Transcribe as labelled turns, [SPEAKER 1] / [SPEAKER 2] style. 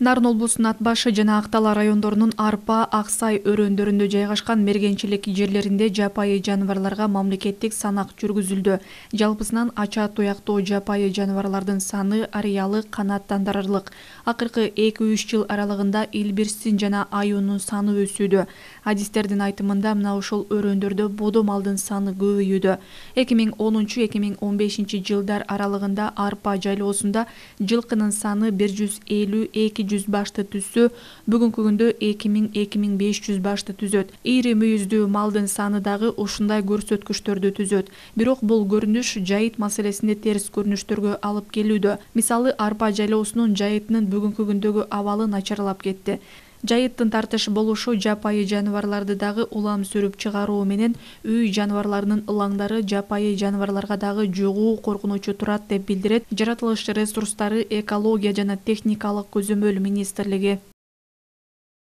[SPEAKER 1] Нарын облусунун Ат башы жана Актала райондорунун Арпа, Аксай өрөөндөрүндө жайгашкан мергенчилик жерлеринде жапайы жаныбарларга мамлекеттик санак жүргүзүлдү. Жалпысынан ача туяктуу жапайы жаныбарлардын саны ареалы канааттандырарлык. Акыркы 2-3 жыл аралыгында илбирстин жана аюунун саны өсүүдө. Адистердин айтымында мына ушул өрөөндөрдө бодо малдын саны көбөйүүдө. 2010-2015 жылдар аралыгында Арпа жайлоосунда жылкынын саны 150-200 башты түзсө, бүгүнкү күндө 2000-2500 башты түзөт. Ири мүйүздүү малдын саны дагы ушундай көрсөткүчтөрдү түзөт. Бирок бул көрүнүш жайыт маселесинде терс көрүнүштөргө алып келүүдө. Мисалы, Арпа жайлоосунун жайытынын бүгүнкү күндөгү абалы начарлап кетти. Жайыттын тартыш болушу жапайы жаныбарларды дагы улам сүрүп чыгаруу менен үй жаныбарларынын ылаңдары жапайы жаныбарларга дагы жугуу коркунучу турат деп билдирет Жаратылыш ресурстары, экология жана техникалык көзөмөл министрлиги.